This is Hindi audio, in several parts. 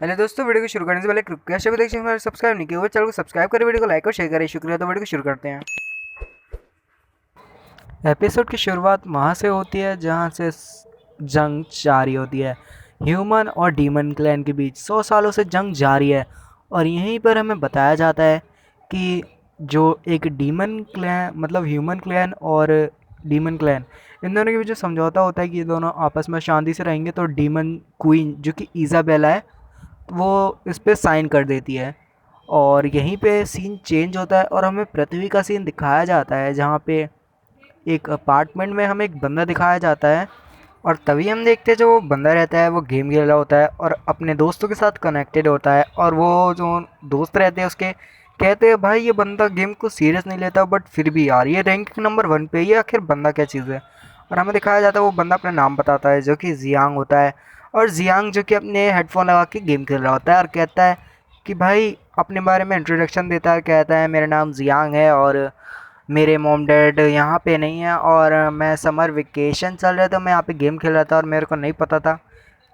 हेलो दोस्तों, वीडियो को शुरू करने से पहले रिक्वेस्ट है, देखिए हमारे सब्सक्राइब नहीं किया हुआ चैनल को सब्सक्राइब करें, वीडियो को लाइक और शेयर करें। शुक्रिया। तो वीडियो को शुरू करते हैं। एपिसोड की शुरुआत वहाँ से होती है जहाँ से जंग जारी होती है। ह्यूमन और डीमन क्लैन के बीच 100 सालों से जंग जारी है और यहीं पर हमें बताया जाता है कि जो एक डीमन क्लैन मतलब ह्यूमन क्लैन और डीमन क्लैन, इन दोनों के बीच जो समझौता होता है कि ये दोनों आपस में शांति से रहेंगे, तो डीमन क्वीन जो कि इज़ाबेला है वो इस पे साइन कर देती है। और यहीं पे सीन चेंज होता है और हमें पृथ्वी का सीन दिखाया जाता है जहाँ पे एक अपार्टमेंट में हमें एक बंदा दिखाया जाता है। और तभी हम देखते हैं जो वो बंदा रहता है वो गेम खेल रहा होता है और अपने दोस्तों के साथ कनेक्टेड होता है। और वो जो दोस्त रहते हैं उसके कहते हैं भाई ये बंदा गेम को सीरियस नहीं लेता, बट फिर भी यार ये रैंक नंबर 1 पे, ये आखिर बंदा क्या चीज़ है। और हमें दिखाया जाता है वो बंदा अपना नाम बताता है जो कि जियांग होता है। और जियांग जो कि अपने हेडफोन लगा के गेम खेल रहा होता है और कहता है कि भाई अपने बारे में इंट्रोडक्शन देता है। कहता है मेरा नाम जियांग है और मेरे मॉम डैड यहाँ पे नहीं है और मैं समर वेकेशन चल रहा था, मैं यहाँ पे गेम खेल रहा था और मेरे को नहीं पता था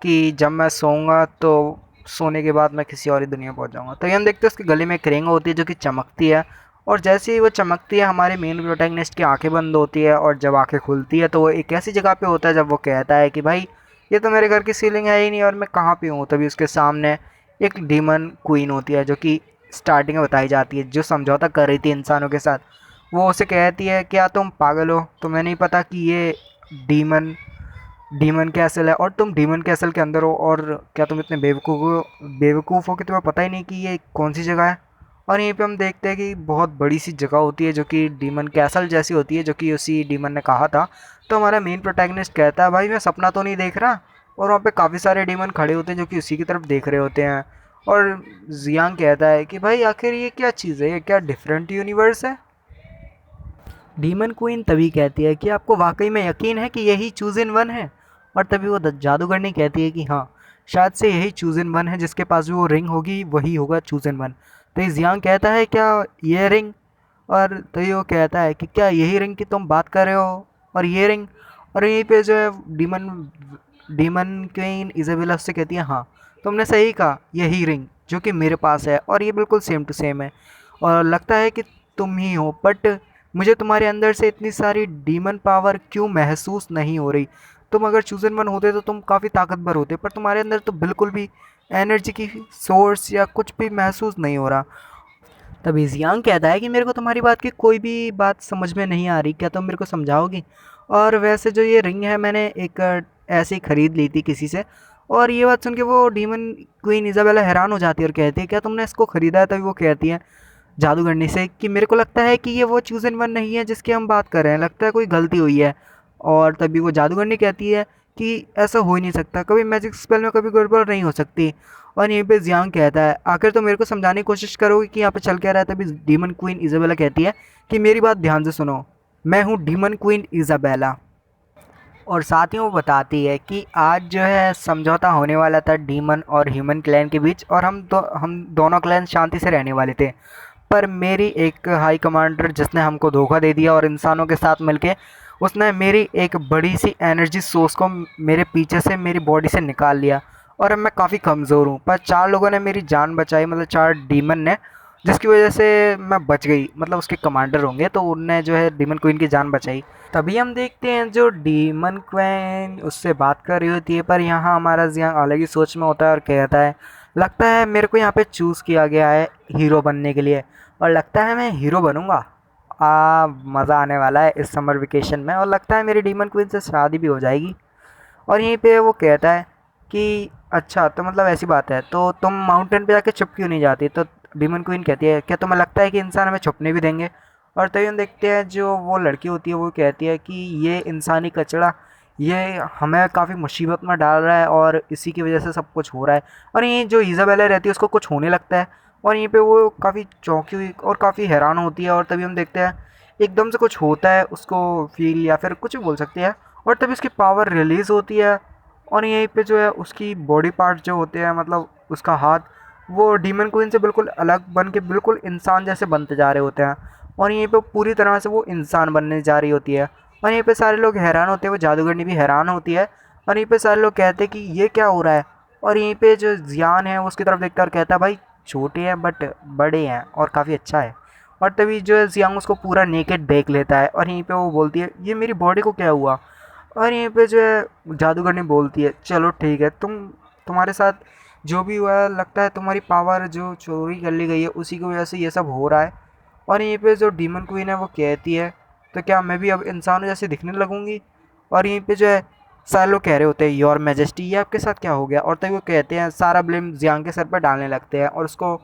कि जब मैं सोऊंगा तो सोने के बाद मैं किसी और ही दुनिया पहुँच जाऊँगा। तो ये हम देखते हैं उसके गले में एक रिंग होती है जो कि चमकती है। और जैसे ही वो चमकती है हमारे मेन प्रोटैगनिस्ट की आंखें बंद होती है और जब आंखें खुलती है तो वो एक ऐसी जगह पे होता है जब वो कहता है कि भाई ये तो मेरे घर की सीलिंग है ही नहीं और मैं कहाँ पे हूँ। तभी उसके सामने एक डीमन क्वीन होती है जो कि स्टार्टिंग में बताई जाती है, जो समझौता कर रही थी इंसानों के साथ। वो उसे कहती है क्या तुम पागल हो, तुम्हें नहीं पता कि ये डीमन डीमन कैसल है और तुम डीमन कैसल के अंदर हो, और क्या तुम इतने बेवकूफ़ हो कि तुम्हें पता ही नहीं कि ये कौन सी जगह है। और यहीं पे हम देखते हैं कि बहुत बड़ी सी जगह होती है जो कि डीमन कैसल जैसी होती है, जो कि उसी डीमन ने कहा था। तो हमारा मेन प्रोटैगनिस्ट कहता है भाई मैं सपना तो नहीं देख रहा। और वहाँ पे काफ़ी सारे डीमन खड़े होते हैं जो कि उसी की तरफ देख रहे होते हैं। और जियांग कहता है कि भाई आखिर ये क्या चीज़ है, ये क्या डिफरेंट यूनिवर्स है। डीमन क्वीन तभी कहती है कि आपको वाकई में यकीन है कि यही चूज इन वन है। और तभी वो जादूगरनी कहती है कि हाँ, शायद से यही चूज इन वन है, जिसके पास भी वो रिंग होगी वही होगा चूज इन वन। तो इस जियांग कहता है क्या ये रिंग, और तभी वो कहता है कि क्या यही रिंग की तुम बात कर रहे हो और ये रिंग। और यहीं पे जो है डीमन डीमन क्वीन इजाबेला उससे कहती है हाँ, तुमने सही कहा, यही रिंग जो कि मेरे पास है और ये बिल्कुल सेम टू सेम है। और लगता है कि तुम ही हो, बट मुझे तुम्हारे अंदर से इतनी सारी डीमन पावर क्यों महसूस नहीं हो रही। तुम अगर चूजन वन होते तो तुम काफ़ी ताकतवर होते, पर तुम्हारे अंदर तो बिल्कुल भी एनर्जी की सोर्स या कुछ भी महसूस नहीं हो रहा। तभी जियांग कहता है कि मेरे को तुम्हारी बात की कोई भी बात समझ में नहीं आ रही, क्या तुम मेरे को समझाओगी। और वैसे जो ये रिंग है मैंने एक ऐसे ही ख़रीद ली थी किसी से। और ये बात सुन के वो डीमन क्वीन इज़ाबेला हैरान हो जाती है और कहती है क्या तुमने इसको ख़रीदा है। तभी वो कहती है जादूगरनी से कि मेरे को लगता है कि ये वो चूज़ इन वन नहीं है जिसकी हम बात कर रहे हैं, लगता है कोई गलती हुई है। और तभी वो जादूगरनी कहती है कि ऐसा हो ही नहीं सकता, कभी मैजिक स्पेल में कभी गड़बड़ नहीं हो सकती। और यहीं पे जियांग कहता है आखिर तो मेरे को समझाने की कोशिश करोगे कि यहाँ पे चल क्या रहा है। तभी डीमन क्वीन इज़ाबेला कहती है कि मेरी बात ध्यान से सुनो, मैं हूँ डीमन क्वीन इज़ाबेला। और साथ ही वो बताती है कि आज जो है समझौता होने वाला था डीमन और ह्यूमन क्लैन के बीच, और हम दोनों क्लैन शांति से रहने वाले थे। पर मेरी एक हाई कमांडर जिसने हमको धोखा दे दिया और इंसानों के साथ मिलके उसने मेरी एक बड़ी सी एनर्जी सोर्स को मेरे पीछे से मेरी बॉडी से निकाल लिया। और अब मैं काफ़ी कमज़ोर हूँ, पर 4 लोगों ने मेरी जान बचाई, मतलब 4 डीमन ने, जिसकी वजह से मैं बच गई। मतलब उसके कमांडर होंगे तो उनने जो है डीमन क्वीन की जान बचाई। तभी हम देखते हैं जो डीमन क्वीन उससे बात कर रही होती है, पर यहाँ हमारा जियांग अलग ही सोच में होता है और कहता है लगता है मेरे को यहाँ पे चूज़ किया गया है हीरो बनने के लिए, और लगता है मैं हीरो बनूंगा। मज़ा आने वाला है इस समर वेकेशन में, और लगता है मेरी डीमन क्वीन से शादी भी हो जाएगी। और यहीं पे वो कहता है कि अच्छा तो मतलब ऐसी बात है, तो तुम माउंटेन पे जाके छुप क्यों नहीं जाती। तो डीमन क्वीन कहती है क्या तुम्हें लगता है कि इंसान हमें छुपने भी देंगे। और तभी हम देखते हैं जो वो लड़की होती है वो कहती है कि ये इंसानी कचरा ये हमें काफ़ी मुसीबत में डाल रहा है और इसी की वजह से सब कुछ हो रहा है। और ये जो इज़ाबेला रहती है उसको कुछ होने लगता है और यहीं पे वो काफ़ी चौंकी हुई और काफ़ी हैरान होती है। और तभी हम देखते हैं एकदम से कुछ होता है उसको फील, या फिर कुछ भी बोल सकते हैं। और तभी उसकी पावर रिलीज़ होती है और यहीं पे जो है उसकी बॉडी पार्ट जो होते हैं, मतलब उसका हाथ, वो डीमन क्वीन से बिल्कुल अलग बन के बिल्कुल इंसान जैसे बनते जा रहे होते हैं। और यहीं पे पूरी तरह से वो इंसान बनने जा रही होती है। और यहीं पे सारे लोग हैरान होते हैं, वो जादूगरनी भी हैरान होती है। और यहीं पे सारे लोग कहते हैं कि ये क्या हो रहा है। और यहीं पे जो जियान है वो उसकी तरफ देखता है और कहता है भाई छोटे हैं बट बड़े हैं और काफ़ी अच्छा है। और तभी जो है जियांग उसको पूरा नेकेड देख लेता है और यहीं पे वो बोलती है ये मेरी बॉडी को क्या हुआ। और यहीं पे जो है जादूगरनी बोलती है चलो ठीक है, तुम्हारे साथ जो भी हुआ है लगता है तुम्हारी पावर जो चोरी कर ली गई है उसी की वजह से ये सब हो रहा है। और यहीं पे जो डीमन क्वीन है वो कहती है तो क्या मैं भी अब इंसानों जैसे दिखने लगूंगी। और यहीं पे जो है सारे लोग कह रहे होते हैं योर मैजेस्टी ये आपके साथ क्या हो गया। और तभी वो कहते हैं सारा ब्लेम जियांग के सर पर डालने लगते हैं और उसको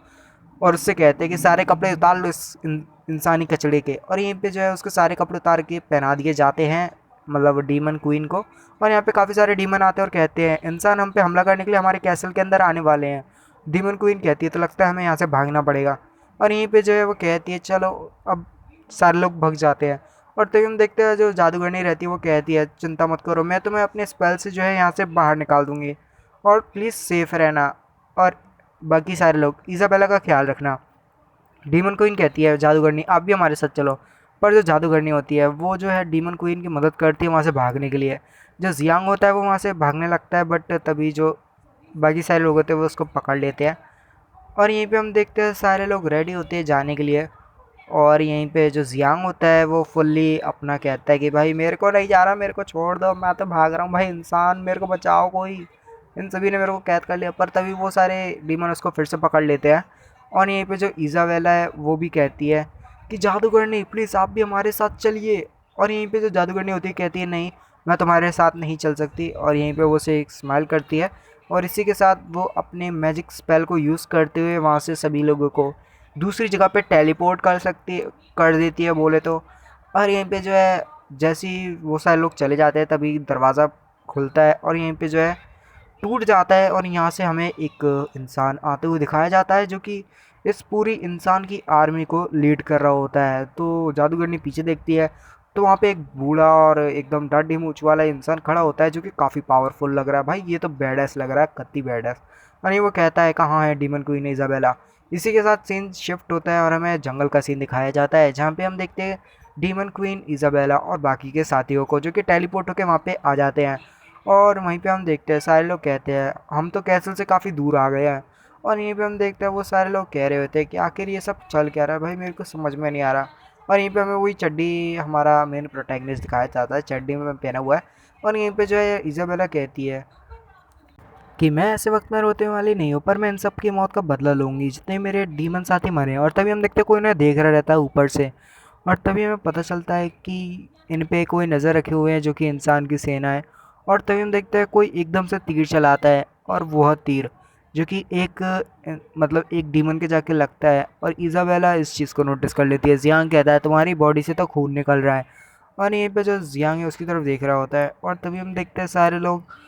और उससे कहते हैं कि सारे कपड़े उतार लो इस इंसानी कचड़े के। और यहीं पे जो है उसके सारे कपड़े उतार के पहना दिए जाते हैं मतलब डीमन क्वीन को। और यहाँ पे काफ़ी सारे डीमन आते हैं और कहते हैं इंसान हम पे हमला करने के लिए हमारे कैसल के अंदर आने वाले हैं। डीमन क्वीन कहती है तो लगता है हमें यहाँ से भागना पड़ेगा। और यहीं पे जो है वो कहती है चलो अब सारे लोग भग जाते हैं। और तभी हम देखते हैं जो जादूगरनी रहती है वो कहती है चिंता मत करो मैं तुम्हें अपने स्पेल से जो है यहाँ से बाहर निकाल दूँगी और प्लीज़ सेफ रहना। और बाकी सारे लोग इज़ाबेला का ख्याल रखना। डीमन क्वीन कहती है जादूगरनी आप भी हमारे साथ चलो। पर जो जादूगरनी होती है वो जो है डीमन क्वीन की मदद करती है वहाँ से भागने के लिए। जो जियांग होता है वो वहाँ से भागने लगता है बट तभी जो बाकी सारे लोग होते हैं वो उसको पकड़ लेते हैं। और यहीं पे हम देखते हैं सारे लोग रेडी होते हैं जाने के लिए। और यहीं पे जो जियांग होता है वो फुल्ली अपना कहता है कि भाई मेरे को नहीं जा रहा, मेरे को छोड़ दो, मैं तो भाग रहा हूँ भाई, इंसान मेरे को बचाओ कोई। इन सभी ने मेरे को कैद कर लिया। पर तभी वो सारे डीमन उसको फिर से पकड़ लेते हैं। और यहीं पे जो इज़ाबेला है वो भी कहती है कि जादूगरनी प्लीज़ आप भी हमारे साथ चलिए। और यहीं पे जो जादूगरनी होती है कहती है नहीं मैं तुम्हारे साथ नहीं चल सकती। और यहीं पे वो उसे एक स्माइल करती है और इसी के साथ वो अपने मैजिक स्पेल को यूज़ करते हुए वहाँ से सभी लोगों को दूसरी जगह पे टेलीपोर्ट कर देती है बोले तो। और यहीं पे जो है जैसे ही वो सारे लोग चले जाते हैं तभी दरवाज़ा खुलता है और यहीं पे जो है टूट जाता है। और यहाँ से हमें एक इंसान आते हुए दिखाया जाता है जो कि इस पूरी इंसान की आर्मी को लीड कर रहा होता है। तो जादूगरनी पीछे देखती है तो वहाँ पे एक बूढ़ा और एकदम दाढ़ी मूंछ वाला इंसान खड़ा होता है जो कि काफ़ी पावरफुल लग रहा है। भाई ये तो बैडएस लग रहा है, कत्ती बैडएस। और ये वो कहता है कहाँ है डीमन क्वीन इज़ाबेला। इसी के साथ सीन शिफ्ट होता है और हमें जंगल का सीन दिखाया जाता है जहाँ पे हम देखते हैं डीमन क्वीन इज़ाबेला और बाकी के साथियों को जो कि टेलीपोर्ट होकर वहाँ पे आ जाते हैं। और वहीं पे हम देखते हैं सारे लोग कहते हैं हम तो कैसल से काफ़ी दूर आ गए हैं। और यहीं पे हम देखते हैं वो सारे लोग कह रहे होते हैं कि आखिर ये सब चल क्या रहा है भाई, मेरे को समझ में नहीं आ रहा। और यहीं पे हमें वही चड्डी हमारा मेन प्रोटैगनिस्ट दिखाया जाता है, चड्डी में पहना हुआ है। और यहीं पे जो है इज़ाबेला कहती है कि मैं ऐसे वक्त में रोते वाली नहीं हूँ पर मैं इन सब की मौत का बदला लूँगी जितने मेरे डीमन साथी मरे हैं। और तभी हम देखते हैं कोई उन्हें देख रहा रहता है ऊपर से। और तभी हमें पता चलता है कि इन पे कोई नज़र रखे हुए हैं जो कि इंसान की सेना है। और तभी हम देखते हैं कोई एकदम से तीर चलाता है और वह तीर जो कि एक मतलब एक डीमन के जाके लगता है। और इज़ाबेला इस चीज़ को नोटिस कर लेती है। जियांग कहता है तुम्हारी बॉडी से तो खून निकल रहा है। और यहीं पे जो जियांग है उसकी तरफ देख रहा होता है। और तभी हम देखते हैं सारे लोग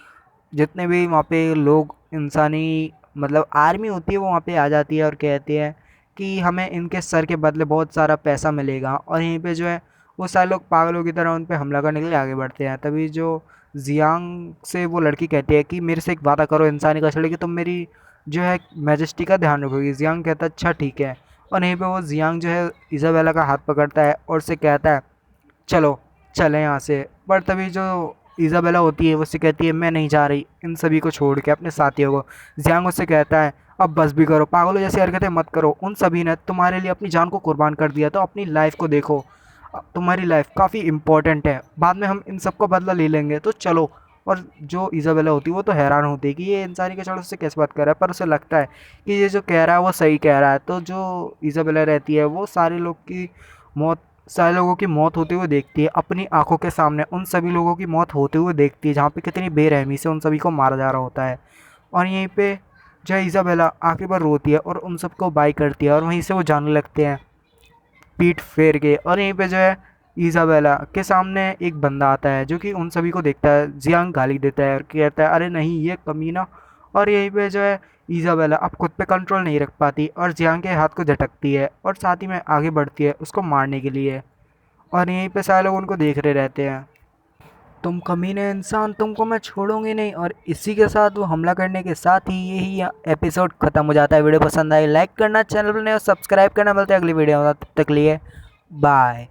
जितने भी वहाँ पे लोग इंसानी मतलब आर्मी होती है वो वहाँ पे आ जाती है और कहते हैं कि हमें इनके सर के बदले बहुत सारा पैसा मिलेगा। और यहीं पे जो है वो सारे लोग पागलों की तरह उन पे हमला करने के लिए आगे बढ़ते हैं। तभी जो जियांग से वो लड़की कहती है कि मेरे से एक वादा करो इंसानी कचड़े कि तुम मेरी जो है मैजेस्टी का ध्यान रखोगी। जियांग कहता है अच्छा ठीक है। और यहीं पे वो जियांग जो है इज़ाबेला का हाथ पकड़ता है और उससे कहता है चलो चलें यहाँ से। पर तभी जो इज़ाबेला होती है वो उससे कहती है मैं नहीं जा रही इन सभी को छोड़ के अपने साथियों को। जियांग उससे कहता है अब बस भी करो, पागलों जैसी हरकतें मत करो, उन सभी ने तुम्हारे लिए अपनी जान को कुर्बान कर दिया तो अपनी लाइफ को देखो, तुम्हारी लाइफ काफ़ी इंपॉर्टेंट है, बाद में हम इन सब का बदला ले लेंगे तो चलो। और जो इज़ाबेला होती है वो तो हैरान होती है कि ये इंसानी के चढ़ से कैसे बात कर रहा है, पर उसे लगता है कि ये जो कह रहा है वो सही कह रहा है। तो जो इज़ाबेला रहती है वो सारे लोगों की मौत होते हुए देखती है अपनी आंखों के सामने, उन सभी लोगों की मौत होते हुए देखती है जहाँ पे कितनी बेरहमी से उन सभी को मारा जा रहा होता है। और यहीं पे जो है इज़ाबेला आखिरी बार रोती है और उन सबको बाय करती है और वहीं से वो जाने लगते हैं पीठ फेर के। और यहीं पे जो है इज़ाबेला के सामने एक बंदा आता है जो कि उन सभी को देखता है। जियांग गाली देता है और कहता है अरे नहीं ये कमीना। और यहीं पे जो है इज़ाबेला अब खुद पे कंट्रोल नहीं रख पाती और जियांग के हाथ को झटकती है और साथ ही में आगे बढ़ती है उसको मारने के लिए। और यहीं पे सारे लोग उनको देख रहे रहते हैं तुम कमीने इंसान, तुमको मैं छोड़ूंगी नहीं। और इसी के साथ वो हमला करने के साथ ही यही एपिसोड खत्म हो जाता है। वीडियो पसंद आई लाइक करना, चैनल पर नए हो सब्सक्राइब करना। मिलते हैं अगली वीडियो में, तब तक लिए बाय।